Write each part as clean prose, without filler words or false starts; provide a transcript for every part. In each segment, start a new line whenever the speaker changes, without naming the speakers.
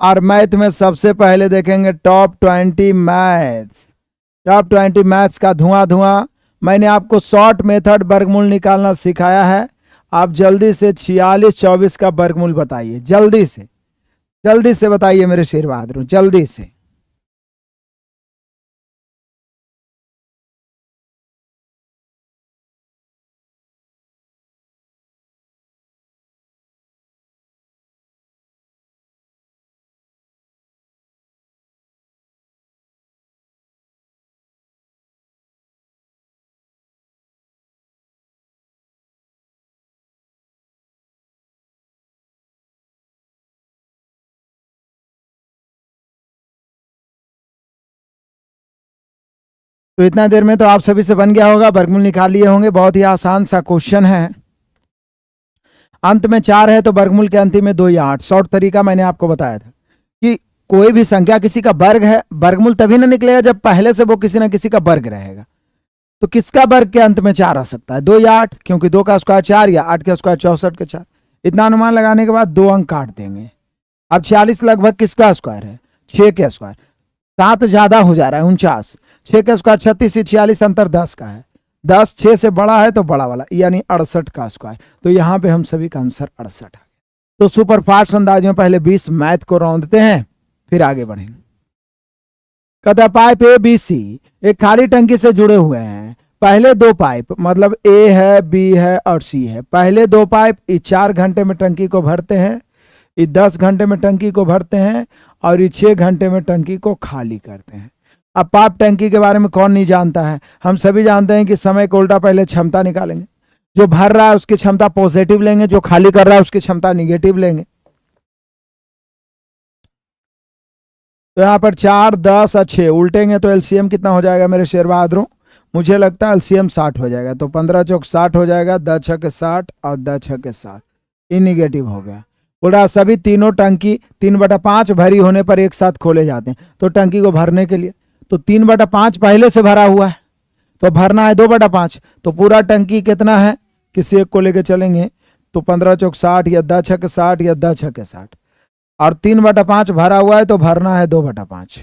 और मैथ में सबसे पहले देखेंगे टॉप 20 मैथ्स। टॉप 20 मैथ्स का धुआं धुआं। मैंने आपको शॉर्ट मेथड वर्गमूल निकालना सिखाया है। आप जल्दी से 46-24 का वर्गमूल बताइए, जल्दी से बताइए मेरे शेर बहादुर, जल्दी से। तो इतना देर में तो आप सभी से बन गया होगा, वर्गमूल निकाल लिए होंगे। बहुत ही आसान सा क्वेश्चन है। अंत में 4 है तो वर्गमूल के अंतिम में 2 या 8। शॉर्ट तरीका मैंने आपको बताया था कि कोई भी संख्या किसी का वर्ग है, वर्गमूल तभी ना निकलेगा जब पहले से वो किसी ना किसी का वर्ग रहेगा। तो किसका वर्ग के अंत में 4 आ सकता है? 2 या 8, क्योंकि 2 का स्क्वायर 4 या 8 का स्क्वायर 64 के 4। इतना अनुमान लगाने के बाद 2 अंक काट देंगे। अब 46 लगभग किसका स्क्वायर है? 6 के स्क्वायर। 7 ज्यादा हो जा रहा है 49। 6 का स्क्वायर 36 से 46 अंतर 10 का है। 10 6 से बड़ा है तो बड़ा वाला यानी 68 का स्क्वायर। तो यहाँ पे हम सभी का आंसर 68 है। तो सुपर फास्ट अंदाज में पहले 20 मैथ को रौंदते हैं, फिर आगे बढ़ेंगे। कहता पाइप ए बी सी एक खाली टंकी से जुड़े हुए हैं। पहले 2 पाइप मतलब ए है, बी है और सी है। पहले 2 पाइप इस 4 घंटे में टंकी को भरते हैं, इस 10 घंटे में टंकी को भरते हैं और इस 6 घंटे में टंकी को खाली करते हैं। अब पाइप टंकी के बारे में कौन नहीं जानता है? हम सभी जानते हैं कि समय को उल्टा पहले क्षमता निकालेंगे। जो भर रहा है उसकी क्षमता पॉजिटिव लेंगे, जो खाली कर रहा है उसकी क्षमता निगेटिव लेंगे। तो यहाँ पर 4, 10 और 6 उल्टेंगे तो एलसीएम कितना हो जाएगा मेरे शेर बहादुरों? मुझे लगता है एलसीएम 60 हो जाएगा। तो 15 चौक 60 हो जाएगा, 10 छक्के 60 और 10 छक्के 60। ये निगेटिव हो गया। बोला सभी तीनों टंकी 3/5 भरी होने पर एक साथ खोले जाते हैं। तो टंकी को भरने के लिए तो 3/5 पहले से भरा हुआ है तो भरना है 2/5। तो पूरा टंकी कितना है? किसी एक को लेके चलेंगे तो 15 चौक 60 या 10 छक्के 60 या 10 छक्के 60 और 3/5 भरा हुआ है तो भरना है 2/5।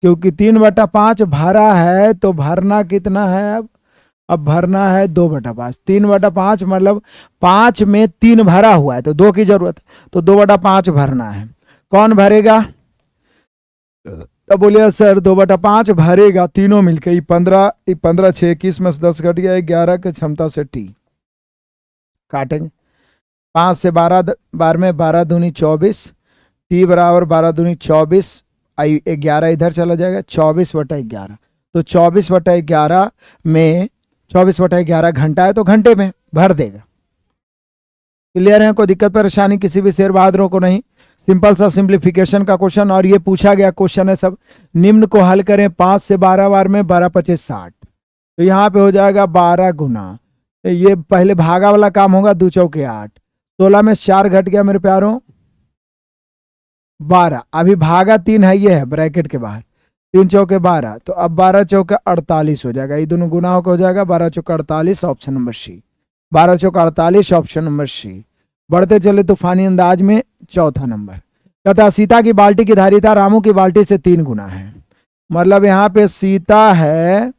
क्योंकि 3/5 भरा है तो भरना कितना है? अब भरना है 2/5। 3/5 मतलब 5 में 3 भरा हुआ है तो 2 की जरूरत है, तो 2/5 भरना है। कौन भरेगा? तो बोलिए सर 2/5 भरेगा तीनों मिलकर। 15 6 21 में से 10 घट गया, 11 की क्षमता से टी काटेंगे। 5 से 12 बार में 12 दूनी 24, टी बराबर 12 दूनी 24, 11 इधर चला जाएगा 24/11। तो 24/11 में 24/11 घंटा है तो घंटे में भर देगा। क्लियर है? कोई दिक्कत परेशानी किसी भी शेर बहादुरों को नहीं? सिंपल सा सिंप्लीफिकेशन का क्वेश्चन और ये पूछा गया क्वेश्चन है सब। निम्न को हल करें 5 से 12 बार में 12 25 60। तो यहाँ पे हो जाएगा 12 गुना, ये पहले भागा वाला काम होगा 2 चौके 8। 16 में 4 घट गया मेरे प्यारों 12। अभी भागा 3 है, ये है ब्रैकेट के बाहर। 3 चौके 12 तो अब 12 चौके 48 हो जाएगा। ये दोनों गुना हो जाएगा 12 चौके 48 ऑप्शन नंबर सी। 12 चौके 48 ऑप्शन नंबर सी। बढ़ते चले तूफानी अंदाज में चौथा नंबर। कहता सीता की बाल्टी की धारिता रामू की बाल्टी से 3 गुना है। मतलब यहाँ पे सीता है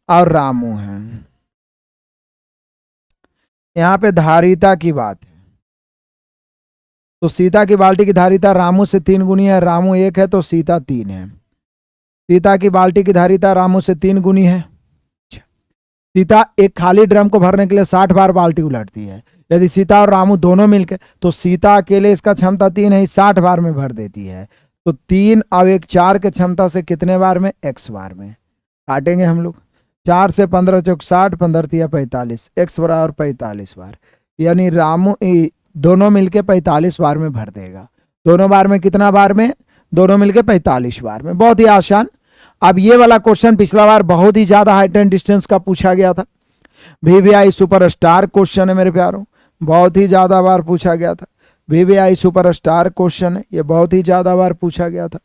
और रामू है, यहाँ पे धारिता की बात है। तो सीता की बाल्टी की धारिता रामू से 3 गुनी है। रामू 1 है तो सीता 3 है। सीता की बाल्टी की धारिता रामू से 3 गुनी है। सीता एक खाली ड्रम को भरने के लिए 60 बार बाल्टी उलटती है। यदि सीता और रामू दोनों मिलकर, तो सीता अकेले इसका क्षमता 3 है, 60 बार में भर देती है। तो 3 और 1 4 के क्षमता से कितने बार में? x बार में। काटेंगे हम लोग 4 से 15 चौक 60, 15 तिया 45, x बराबर 45 बार। यानी रामू दोनों मिलके 45 बार में भर देगा। दोनों बार में कितना बार में? दोनों मिलके 45 बार में। बहुत ही आसान। अब ये वाला क्वेश्चन पिछला बार बहुत ही ज्यादा हाइट एंड डिस्टेंस का पूछा गया था। VVI सुपरस्टार क्वेश्चन है मेरे प्यारों, बहुत ही ज्यादा बार पूछा गया था। VVI सुपरस्टार क्वेश्चन है, ये बहुत ही ज्यादा बार पूछा गया था।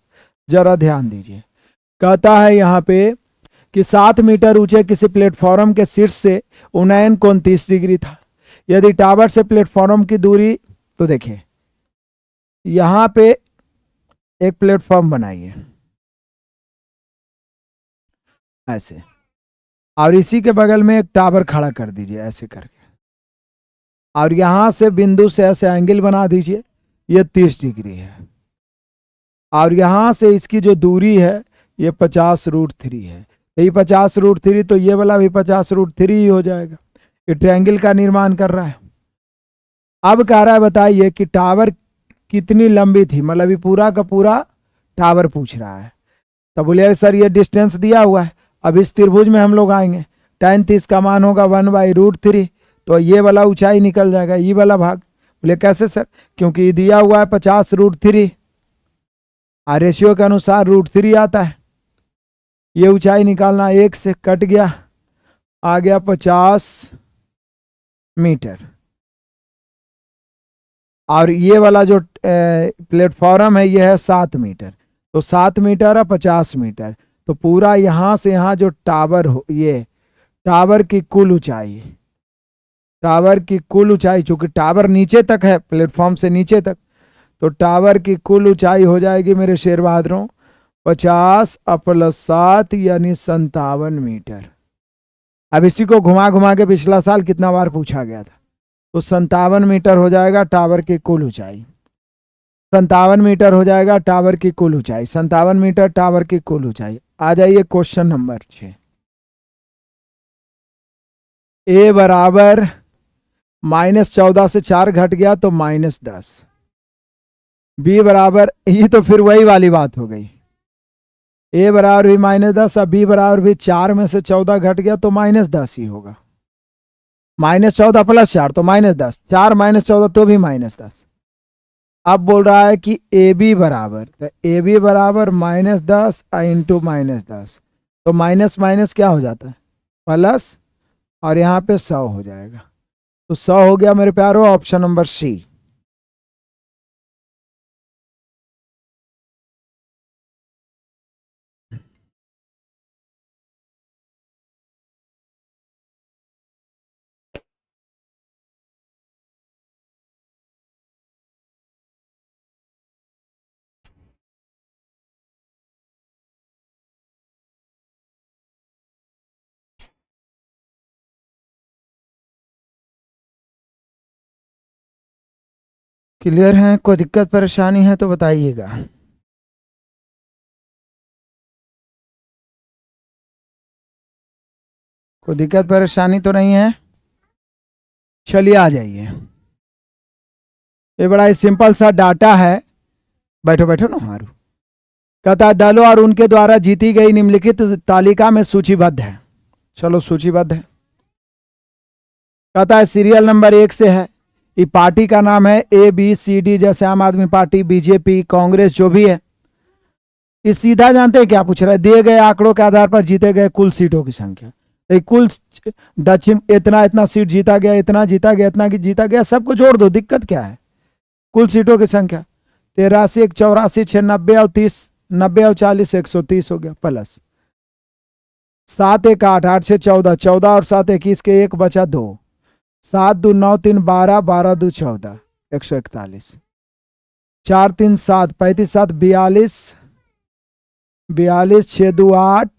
जरा ध्यान दीजिए। कहता है यहाँ पे कि 7 मीटर ऊंचे किसी प्लेटफॉर्म के शीर्ष से उन्नयन कोण 30 डिग्री था। यदि टावर से प्लेटफॉर्म की दूरी, तो देखिए यहाँ पे एक प्लेटफॉर्म बनाइए ऐसे, और इसी के बगल में एक टावर खड़ा कर दीजिए ऐसे करके, और यहां से बिंदु से ऐसे एंगल बना दीजिए, ये 30 डिग्री है, और यहां से इसकी जो दूरी है ये 50√3 है, यही 50√3, तो ये वाला भी 50√3 ही हो जाएगा। ये ट्रायंगल का निर्माण कर रहा है। अब कह रहा है बताइए कि टावर कितनी लंबी थी, मतलब ये पूरा का पूरा टावर पूछ रहा है। तो बोलिए सर ये डिस्टेंस दिया हुआ है, अब इस त्रिभुज में हम लोग आएंगे, tan 30 का मान होगा 1/√3, तो ये वाला ऊंचाई निकल जाएगा, ये वाला भाग। बोले कैसे सर, क्योंकि ये दिया हुआ है 50√3, रेशियो के अनुसार √3 आता है, ये ऊंचाई निकालना, 1 से कट गया, आ गया 50 मीटर, और ये वाला जो प्लेटफॉर्म है ये है 7 मीटर, तो 7 मीटर है 50 मीटर, तो पूरा यहां से यहां जो टावर हो, ये टावर की कुल ऊंचाई, टावर की कुल ऊंचाई, चूंकि टावर नीचे तक है, प्लेटफॉर्म से नीचे तक, तो टावर की कुल ऊंचाई हो जाएगी मेरे शेर बहादुरों 50 + 7 यानी 57 मीटर। अब इसी को घुमा घुमा के पिछला साल कितना बार पूछा गया था, तो 57 मीटर हो जाएगा टावर की कुल ऊंचाई, 57 मीटर हो जाएगा टावर की कुल ऊंचाई, 57 मीटर टावर की कुल ऊंचाई। आ जाइए क्वेश्चन नंबर 6। ए बराबर -14 से 4 घट गया तो -10, बी बराबर, ये तो फिर वही वाली बात हो गई, ए बराबर भी -10 और बी बराबर भी 4 में से 14 घट गया तो -10 ही होगा, -14 + 4 तो -10, 4 -14 तो भी -10। अब बोल रहा है कि ए बी बराबर, तो ए बी बराबर -10 इंटू -10, तो माइनस माइनस क्या हो जाता है प्लस, और यहाँ पे 100 हो जाएगा, तो 100 हो गया मेरे प्यारो, ऑप्शन नंबर सी। क्लियर है? कोई दिक्कत परेशानी है तो बताइएगा। कोई दिक्कत परेशानी तो नहीं है? चलिए आ जाइए, ये बड़ा ही सिंपल सा डाटा है, बैठो बैठो ना हारू। कहता है दलों और उनके द्वारा जीती गई निम्नलिखित तालिका में सूचीबद्ध है, चलो सूचीबद्ध है। कहता है सीरियल नंबर 1 से है, ये पार्टी का नाम है ABCD, जैसे आम आदमी पार्टी, बीजेपी, कांग्रेस, जो भी है। ये सीधा जानते हैं क्या पूछ रहा है, दिए गए आंकड़ों के आधार पर जीते गए कुल सीटों की संख्या, तो कुल दक्षिण इतना इतना सीट जीता गया, इतना जीता गया, इतना जीता गया, सबको जोड़ दो, दिक्कत क्या है। कुल सीटों की संख्या 83, 1 84, 6 90 और 30, 90 और 40 130 हो गया, प्लस 7 1 8, 8 से 14, 14 और 7 21 के 1 बचा 2, 7 2 9 3 12, 12 2 14, 141, 4 3 7, 35 7 42, 42 6 2 8,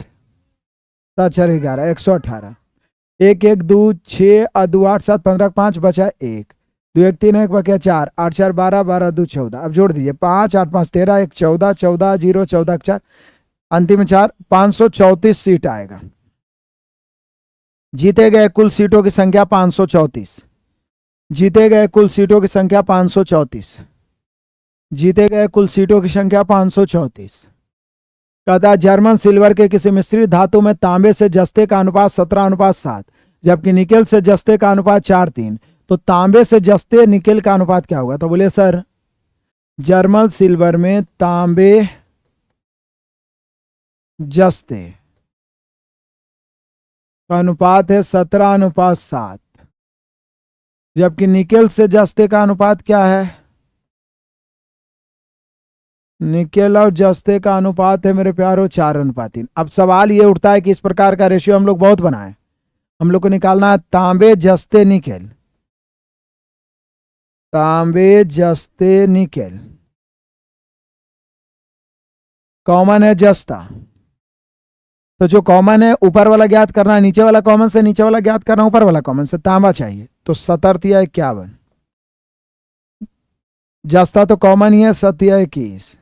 7 4 11, 118, 1 1 2 6 2 8 7 15 5 बचा 1, 2 1 3 1 बचा 4, 8 4 12, 12 2 14। अब जोड़ दीजिए 5 8 5 13, 1 14, 14 0 14 4, अंतिम 4, 534 सीट आएगा। जीते गए कुल सीटों की संख्या 534, जीते गए कुल सीटों की संख्या 534, जीते गए कुल सीटों की संख्या 534। कहता जर्मन सिल्वर के किसी मिश्रित धातु में तांबे से जस्ते का अनुपात 17:7, जबकि निकेल से जस्ते का अनुपात 4:3, तो तांबे से जस्ते निकेल का अनुपात क्या होगा। तो बोले सर जर्मन सिल्वर में तांबे जस्ते का अनुपात है 17:7, जबकि निकेल से जस्ते का अनुपात क्या है, निकेल और जस्ते का अनुपात है मेरे प्यारो 4:3। अब सवाल ये उठता है कि इस प्रकार का रेशियो हम लोग बहुत बनाए, हम लोग को निकालना है तांबे जस्ते निकेल, तांबे जस्ते निकेल, कॉमन है जस्ता, तो जो कॉमन है ऊपर वाला ज्ञात करना है, नीचे वाला कॉमन से नीचे वाला ज्ञात करना, ऊपर वाला कॉमन से। तांबा चाहिए तो 17 51, जस्ता तो कॉमन ही है 7 21।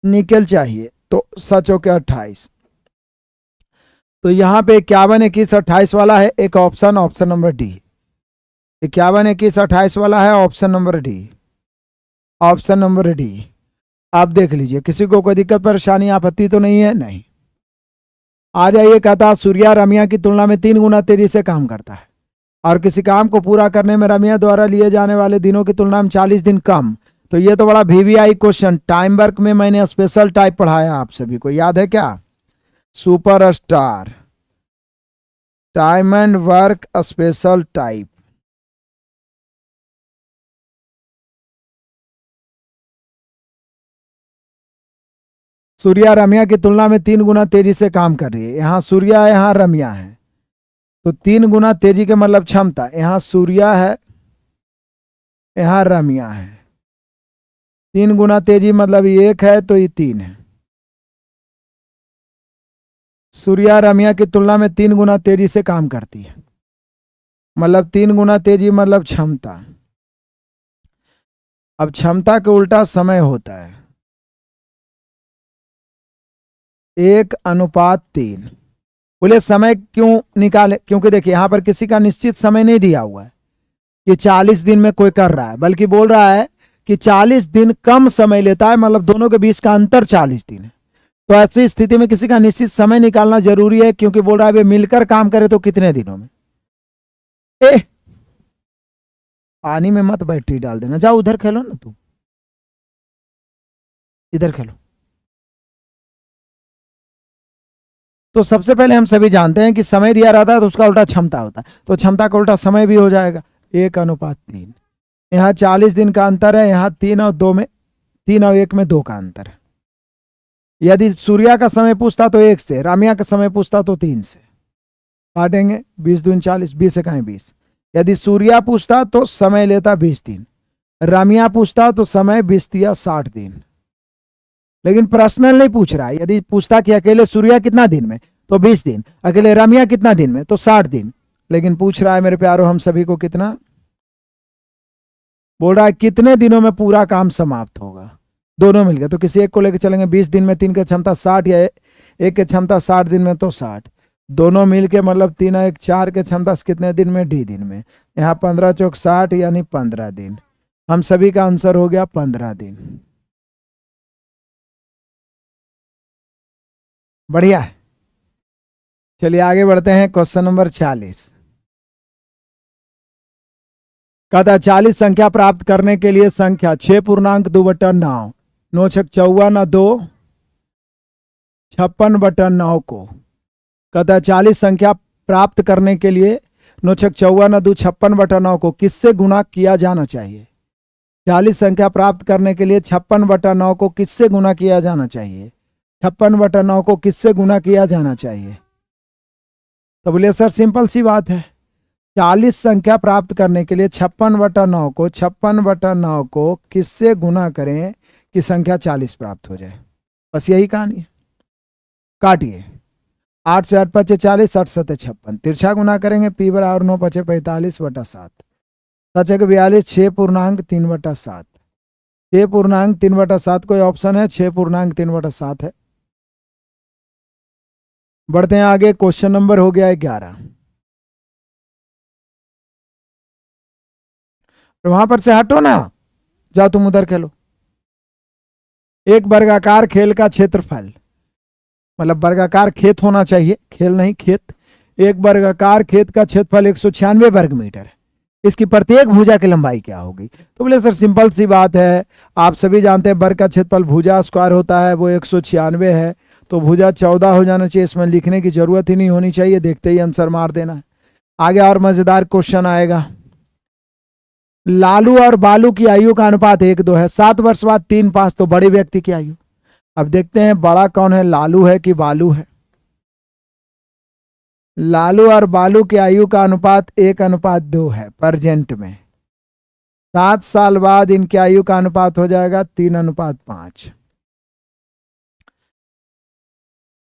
निकेल चाहिए तो 7 के 28, तो यहां पे 51 21 28 वाला है एक ऑप्शन, ऑप्शन नंबर डी। 51 21 28 वाला है option number D, option number D. आप देख लीजिए, किसी को कोई दिक्कत परेशानी आपत्ति तो नहीं है? नहीं। आ जाइए, कहता सूर्या रमिया की तुलना में 3 गुना तेजी से काम करता है और किसी काम को पूरा करने में रमिया द्वारा लिए जाने वाले दिनों की तुलना में 40 दिन कम। तो ये तो बड़ा वीवीआई क्वेश्चन, टाइम वर्क में मैंने स्पेशल टाइप पढ़ाया आप सभी को, याद है क्या? Super star time and work special type. Surya Ramya की तुलना में 3 गुना तेजी से काम कर रही है। यहां सूर्या है, यहां रमिया है, तो 3 गुना तेजी के मतलब क्षमता, यहां सूर्या है, यहां रमिया है। 3 गुना तेजी मतलब ये 1 है तो ये 3 है। सूर्या रमिया की तुलना में 3 गुना तेजी से काम करती है, मतलब 3 गुना तेजी मतलब क्षमता। अब क्षमता के उल्टा समय होता है 1:3। बोले समय क्यों निकाले? क्योंकि देखिए यहां पर किसी का निश्चित समय नहीं दिया हुआ है कि 40 दिन में कोई कर रहा है, बल्कि बोल रहा है कि 40 दिन कम समय लेता है, मतलब दोनों के बीच का अंतर 40 दिन है। तो ऐसी स्थिति में किसी का निश्चित समय निकालना जरूरी है, क्योंकि बोल रहा है वे मिलकर काम करे तो कितने दिनों में। पानी में मत बैटरी डाल देना, जाओ उधर खेलो ना, तू इधर खेलो। तो सबसे पहले हम सभी जानते हैं कि समय दिया रहता है तो उसका उल्टा क्षमता होता है, तो क्षमता का उल्टा समय भी हो जाएगा 1:3। यहाँ 40 दिन का अंतर है, यहाँ 3 और 2 में, 3 और 1 में 2 का अंतर है। यदि सूर्या का समय पूछता तो 1 से, रामिया का समय पूछता तो 3 से। काटेंगे 20 दूनी 40, 20 से कहें 20। यदि सूर्या पूछता तो समय लेता 20 दिन, रामिया पूछता तो समय 20 या 60 दिन। लेकिन पर्सनल नहीं पूछ रहा है। यदि पूछता कि अकेले सूर्या कितना दिन में, तो 20 दिन, अकेले रमिया कितना दिन में, तो 60 दिन। लेकिन पूछ रहा है मेरे प्यारों हम सभी को कितना, बोल रहा है कितने दिनों में पूरा काम समाप्त होगा। दोनों मिल गए तो किसी एक को लेकर चलेंगे 20 दिन में, 3 की क्षमता 60, या एक की क्षमता 60 दिन में तो 60। दोनों मिल के मतलब 3 और 1 4 की क्षमता कितने दिन में, डी दिन में। यहाँ 15 चौक 60 यानी 15 दिन। हम सभी का आंसर हो गया 15 दिन। बढ़िया है। चलिए आगे बढ़ते हैं, क्वेश्चन नंबर 40। कहता 40 संख्या प्राप्त करने के लिए संख्या 6.2/9 9 6 54 2 56/9 को, कहता 40 संख्या प्राप्त करने के लिए 9 6 54 2 56/9 को किससे गुणा किया जाना चाहिए? 40 संख्या प्राप्त करने के लिए 56/9 को किससे गुणा किया जाना चाहिए? 56/9 को किससे गुणा किया जाना चाहिए? तो बोले सर सिंपल सी बात है, 40 संख्या प्राप्त करने के लिए 56/9 को किससे गुना करें कि संख्या 40 प्राप्त हो जाए। बस यही कहानी है। काटिए, 8 से 8 5 40, 8 7 56, तिरछा गुना करेंगे, पी बराबर 9 5 45/7, 7 42, 6.3/7, 6.3/7 कोई ऑप्शन है? 6.3/7 है। बढ़ते हैं आगे, क्वेश्चन नंबर हो गया 11। वहां पर से हटो ना, जाओ तुम उधर खेलो। एक वर्गाकार खेल का क्षेत्रफल, मतलब वर्गाकार खेत होना चाहिए, खेल नहीं खेत। एक वर्गाकार खेत का क्षेत्रफल 196 वर्ग मीटर है। इसकी प्रत्येक भुजा की लंबाई क्या होगी? तो बोले सर सिंपल सी बात है, आप सभी जानते हैं वर्ग का क्षेत्रफल भुजा स्क्वायर होता है, वो 196 है, तो भुजा 14 हो जाना चाहिए। इसमें लिखने की जरूरत ही नहीं होनी चाहिए, देखते ही आंसर मार देना है। आगे और मजेदार क्वेश्चन आएगा। लालू और बालू की आयु का अनुपात 1:2 है। 7 वर्ष बाद 3 5, तो बड़े व्यक्ति की आयु। अब देखते हैं बड़ा कौन है, लालू है कि बालू है। लालू और बालू की आयु का अनुपात 1:2 है प्रेजेंट में। 7 साल बाद इनकी आयु का अनुपात हो जाएगा 3:5।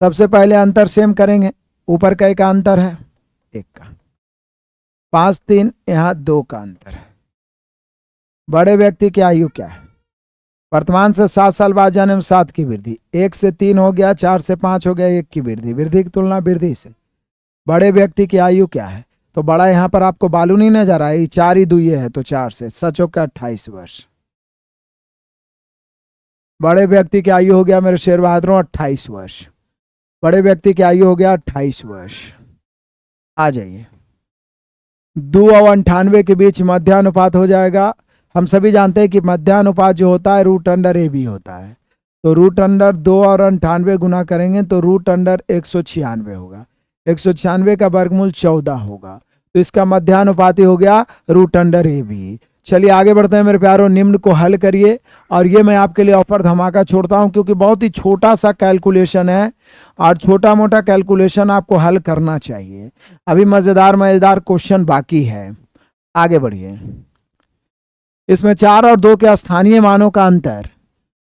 सबसे पहले अंतर सेम करेंगे, ऊपर का एक का अंतर है 1 का, 5 3 यहाँ 2 का अंतर है। बड़े व्यक्ति की आयु क्या है? वर्तमान से 7 साल बाद जन्म 7 की वृद्धि, 1 से 3 हो गया, 4 से 5 हो गया, 1 की वृद्धि, वृद्धि की तुलना वृद्धि से। बड़े व्यक्ति की आयु क्या है? तो बड़ा यहाँ पर आपको बालू नहीं नजर आए, 4 ही दुइये है तो 4 से, सचो का 28 वर्ष। बड़े व्यक्ति की आयु हो गया मेरे शेर बहादुरों 28 वर्ष। बड़े व्यक्ति की आयु हो गया 28 वर्ष। आ जाइए, 2 और 98 के बीच मध्यानुपात हो जाएगा। हम सभी जानते हैं कि मध्यानुपात जो होता है रूट अंडर ए बी होता है, तो रूट अंडर 2 और 98 गुना करेंगे तो रूट अंडर 196 होगा, 196 का वर्गमूल 14 होगा, तो इसका मध्यानुपाती हो गया रूट अंडर ए बी। चलिए आगे बढ़ते हैं मेरे प्यारों, निम्न को हल करिए। और ये मैं आपके लिए ऑफर धमाका छोड़ता हूं क्योंकि बहुत ही छोटा सा कैलकुलेशन है और छोटा मोटा कैलकुलेशन आपको हल करना चाहिए। अभी मजेदार मजेदार क्वेश्चन बाकी है, आगे बढ़िए। इसमें 4 और 2 के स्थानीय मानों का अंतर,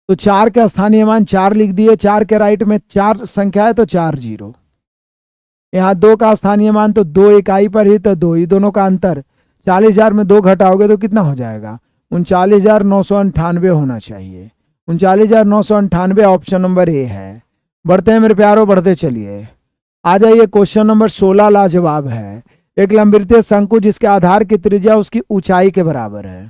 तो 4 के स्थानीय मान 4 लिख दिए, 4 के राइट में 4 संख्या है तो 4 0। यहाँ 2 का स्थानीय मान तो 2 इकाई पर ही, तो 2 ही, दोनों का अंतर 40,000 में 2 घटाओगे तो कितना हो जाएगा? 39,998 होना चाहिए। 39,998 ऑप्शन नंबर ए है। बढ़ते हैं मेरे प्यारों, बढ़ते चलिए। आ जाइए, क्वेश्चन नंबर 16 लाजवाब है। एक लंबवृत्तीय शंकु जिसके आधार की त्रिज्या उसकी ऊंचाई के बराबर है।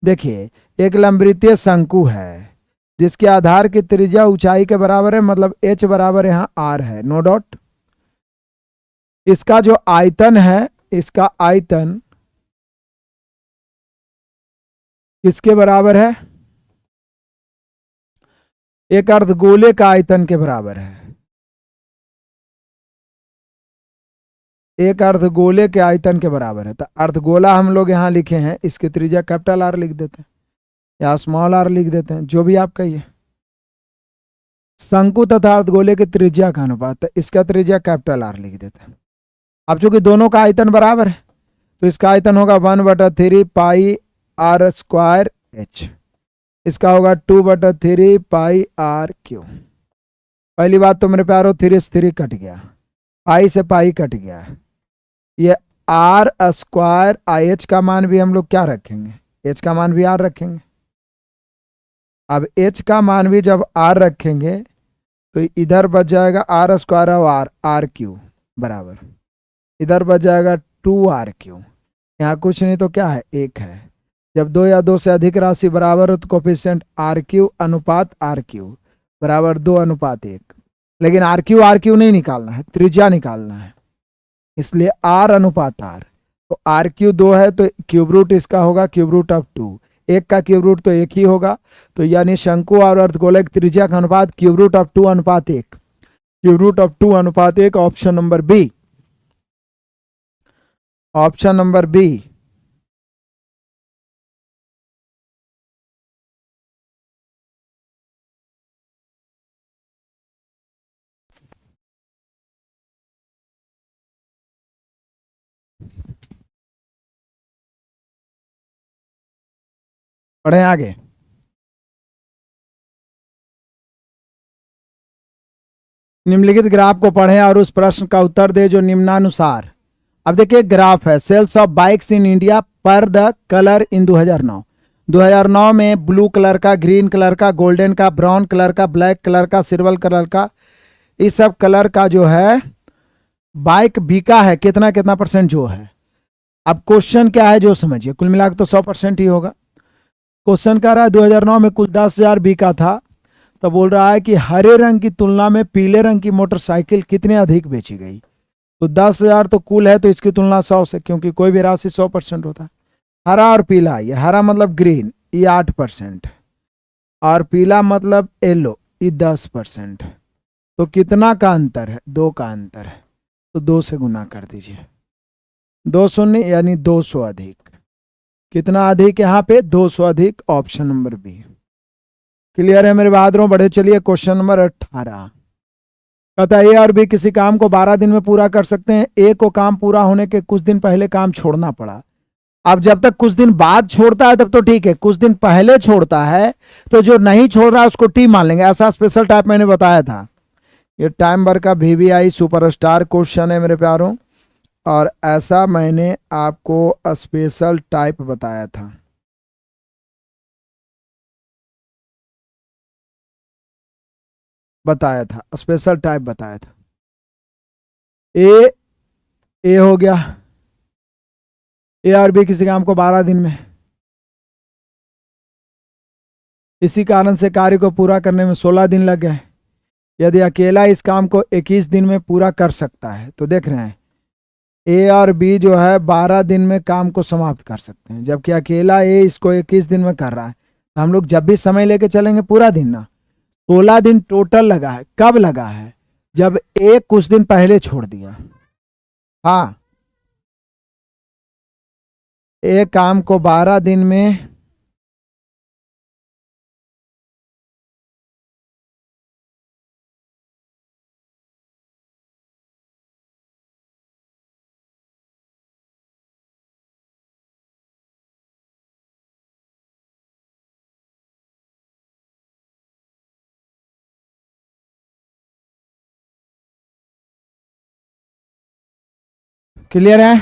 देखिए, एक लंबवृत्तीय शंकु है जिसके आधार की त्रिज्या ऊंचाई के बराबर है, मतलब h बराबर यहाँ r है, नो डॉट। इसका जो आयतन है, इसका आयतन किसके बराबर है? एक अर्धगोले का आयतन के बराबर है। एक अर्धगोले के आयतन के बराबर है। तो अर्धगोला हम लोग यहां लिखे हैं, इसकी त्रिज्या कैपिटल आर लिख देते हैं या स्मॉल आर लिख देते हैं, जो भी आप कहिए। शंकु तथा अर्धगोले की त्रिज्या का अनुपात, तो इसका त्रिज्या कैपिटल आर लिख देते हैं। अब चूंकि दोनों का आयतन बराबर है तो इसका आयतन होगा 1/3 पाई आर स्क्वायर एच, इसका होगा 2/3 पाई आर क्यू। पहली बात तो मेरे प्यारों 3 से 3 कट गया, पाई से पाई कट गया। ये आर स्क्वायर, एच का मान भी हम लोग क्या रखेंगे? एच का मान भी आर रखेंगे। अब एच का मान भी जब आर रखेंगे तो इधर बच जाएगा आर स्क्वायर और आर क्यू बराबर, इधर बच जाएगा 2r क्यू। यहाँ कुछ नहीं तो क्या है? 1 है। जब 2 या 2 से अधिक राशि बराबर हो तो कोफिशिएंट आर क्यू अनुपात आर क्यू बराबर 2:1। लेकिन आर क्यू नहीं निकालना है, त्रिज्या निकालना है, इसलिए आर अनुपात आर। तो आर क्यू 2 है तो क्यूब रूट इसका होगा क्यूब रूट ऑफ 2, 1 का क्यूब रूट तो 1 ही होगा। तो यानी शंकु और अर्धगोले की त्रिज्या का अनुपात cube root of 2:1, cube root of 2:1, option number B. Option number B. पढ़ें आगे। निम्नलिखित ग्राफ को पढ़ें और उस प्रश्न का उत्तर दे जो निम्नानुसार। अब देखिए ग्राफ है, sales of bikes in India per the colour in 2009। 2009 में ब्लू कलर का, ग्रीन कलर का, गोल्डन का, ब्राउन कलर का, ब्लैक कलर का, सिल्वर कलर का, इस सब कलर का जो है बाइक बिका है कितना कितना परसेंट जो है। अब क्वेश्चन क्या है जो समझिए, कुल मिलाकर तो 100% ही होगा। क्वेश्चन कह रहा है 2009 में कुल 10,000 बिका था, तो बोल रहा है कि हरे रंग की तुलना में पीले रंग की मोटरसाइकिल कितने अधिक बेची गई। तो 10,000 तो कुल है तो इसकी तुलना 100 से, क्योंकि कोई भी राशि 100% होता है। हरा और पीला, ये हरा मतलब ग्रीन, ये 8%, और पीला मतलब येलो, ये 10%। तो कितना का अंतर है? 2 का अंतर है, तो 2 से गुना कर दीजिए। 2 शून्य यानी 200 अधिक। कितना अधिक यहाँ पे? 200 अधिक, ऑप्शन नंबर बी। क्लियर है मेरे बहादुरों? बढ़े चलिए क्वेश्चन नंबर 18। कहता है ए और बी किसी काम को 12 दिन में पूरा कर सकते हैं। ए को काम पूरा होने के कुछ दिन पहले काम छोड़ना पड़ा। अब जब तक कुछ दिन बाद छोड़ता है तब तो ठीक है, कुछ दिन पहले छोड़ता है तो जो नहीं छोड़ रहा है उसको टी मान लेंगे। ऐसा स्पेशल टाइप मैंने बताया था ये टाइम बर का VVI सुपरस्टार क्वेश्चन है मेरे प्यारों, और ऐसा मैंने आपको स्पेशल टाइप बताया था। स्पेशल टाइप बताया था। ए हो गया, ए और बी किसी काम को 12 दिन में, इसी कारण से कार्य को पूरा करने में 16 दिन लग गए। यदि अकेला इस काम को 21 दिन में पूरा कर सकता है तो देख रहे हैं ए और बी जो है 12 दिन में काम को समाप्त कर सकते हैं, जबकि अकेला ए इसको 21 दिन में कर रहा है। तो हम लोग जब भी समय लेके चलेंगे पूरा दिन ना, 16 दिन टोटल लगा है। कब लगा है? जब ए कुछ दिन पहले छोड़ दिया। हाँ, ए काम को 12 दिन में क्लियर है?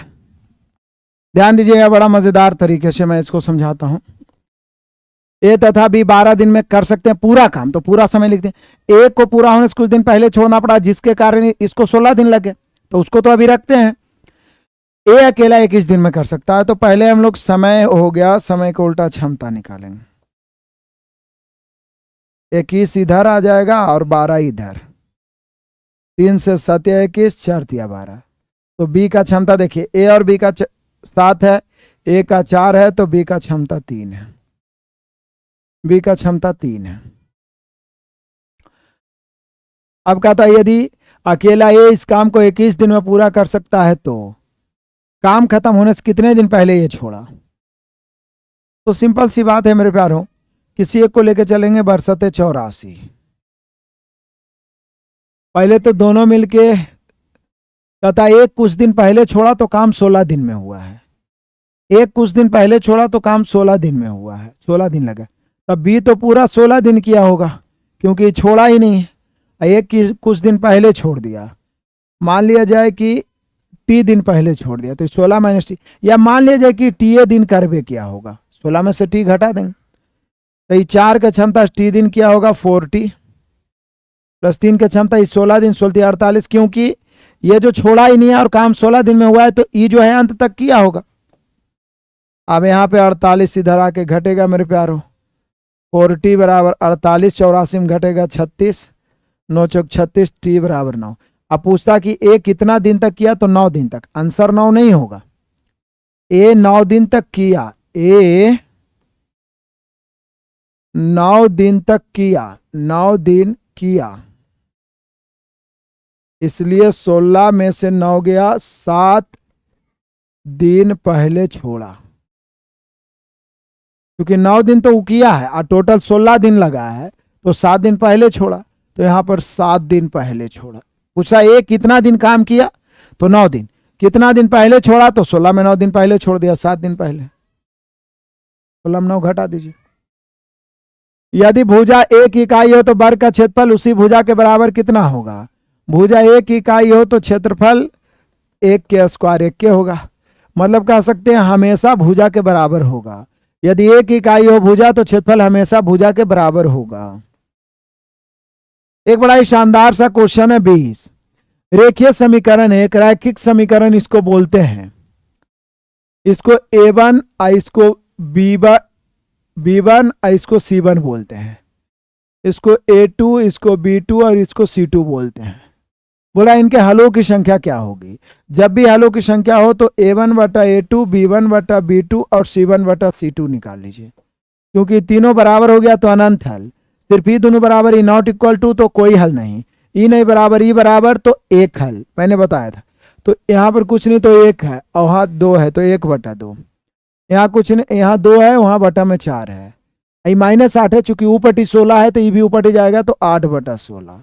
ध्यान दीजिएगा, बड़ा मजेदार तरीके से मैं इसको समझाता हूं। ए तथा बी 12 दिन में कर सकते हैं पूरा काम, तो पूरा समय लिखते हैं। ए को पूरा होने से कुछ दिन पहले छोड़ना पड़ा, जिसके कारण इसको 16 दिन लगे, तो उसको तो अभी रखते हैं। ए अकेला 21 दिन में कर सकता है, तो पहले हम लोग समय हो गया, समय को उल्टा क्षमता निकालेंगे। 21 इधर आ जाएगा और 12 इधर, 3 से 7 या 21, 4 या 12। तो बी का क्षमता देखिए, ए और बी का 7 है, ए का 4 है, तो बी का क्षमता 3 है। बी का क्षमता 3 है। अब कहता है यदि अकेला ए इस काम को 21 दिन में पूरा कर सकता है तो काम खत्म होने से कितने दिन पहले ये छोड़ा? तो सिंपल सी बात है मेरे प्यारों, किसी एक को लेके चलेंगे बरसते 84। पहले तो दोनों मिलके तथा एक कुछ दिन पहले छोड़ा तो काम 16 दिन में हुआ है। एक कुछ दिन पहले छोड़ा तो काम 16 दिन में हुआ है, 16 दिन लगा। तब बी तो पूरा 16 दिन किया होगा, क्योंकि छोड़ा ही नहीं है। एक कुछ दिन पहले छोड़ दिया, मान लिया जाए कि टी दिन पहले छोड़ दिया, तो 16 माइनस टी, या मान लिया जाए कि टी ए दिन करवे किया होगा, 16 में से टी घटा देंगे, तो ये 4 का क्षमता टी दिन किया होगा 4t, प्लस 3 का क्षमता 16 दिन, 16 48, क्योंकि ये जो छोड़ा ही नहीं है और काम 16 दिन में हुआ है, तो ई जो है अंत तक किया होगा। अब यहाँ पे 48 इधर आके घटेगा मेरे प्यारों, 4t बराबर 48, 84 में घटेगा 36, 9 चौक 36, टी बराबर 9। अब पूछता कि ए कितना दिन तक किया, तो 9 दिन तक। आंसर 9 नहीं होगा, ए 9 दिन तक किया, ए 9 दिन तक किया, 9 दिन किया, इसलिए 16 में से 9 गया, 7 दिन पहले छोड़ा, क्योंकि 9 दिन तो वो किया है और टोटल 16 दिन लगा है, तो 7 दिन पहले छोड़ा, तो यहां पर 7 दिन पहले छोड़ा। पूछा ए कितना दिन काम किया, तो 9 दिन। कितना दिन पहले छोड़ा, तो 16 में 9 दिन पहले छोड़ दिया, 7 दिन पहले। 16 में 9 घटा दीजिए। यदि भुजा 1 इकाई हो तो वर्ग का क्षेत्रफल उसी भुजा के बराबर कितना होगा? भुजा 1 इकाई हो तो क्षेत्रफल 1 के स्क्वायर 1 के होगा, मतलब कह सकते हैं हमेशा भुजा के बराबर होगा। यदि 1 इकाई हो भुजा तो क्षेत्रफल हमेशा भुजा के बराबर होगा। एक बड़ा ही शानदार सा क्वेश्चन है 20। रेखीय समीकरण है, एक रैखिक समीकरण इसको बोलते हैं। इसको A1 और इसको B1 और इसको C1 बोलते हैं। इसको A2, इसको B2 और इसको C2 बोलते हैं। बोला इनके हलों की संख्या क्या होगी? जब भी हलों की संख्या हो तो A1 बटा A2, B1 बटा B2 और C1 बटा C2 निकाल लीजिए, क्योंकि तीनों बराबर हो गया तो अनंत हल। सिर्फ ई दोनों बराबर ई नॉट इक्वल टू तो कोई हल नहीं, ई नहीं बराबर ई बराबर तो एक हल, मैंने बताया था। तो यहाँ पर कुछ नहीं तो 1 है और वहाँ 2 है तो 1 बटा 2। यहाँ कुछ नहीं, यहाँ 2 है, वहाँ बटा में 4 है। -8 है, चूंकि ऊपटी 16 है तो ये भी ऊपटी जाएगा तो 8 बटा 16।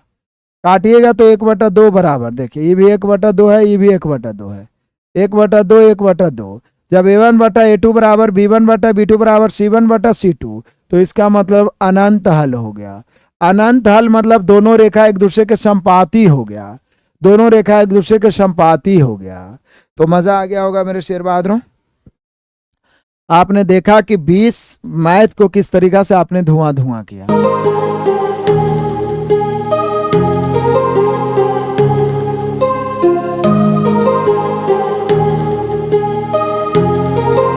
काटिएगा तो 1 बटा 2 बराबर, देखिए ये भी 1 बटा 2 है, ये भी 1 बटा 2 है, 1 बटा 2, 1 बटा 2। जब A1 बटा A2 बराबर B1 बटा B2 बराबर C1 बटा C2, तो इसका मतलब अनंत हल हो गया। अनंत हल मतलब दोनों रेखा एक दूसरे के संपाती हो गया, दोनों रेखा एक दूसरे के संपाती हो गया। तो मजा आ गया होगा मेरे शेर बहादुरों। आपने देखा कि 20 मैथ को किस तरीका से आपने धुआं धुआं किया।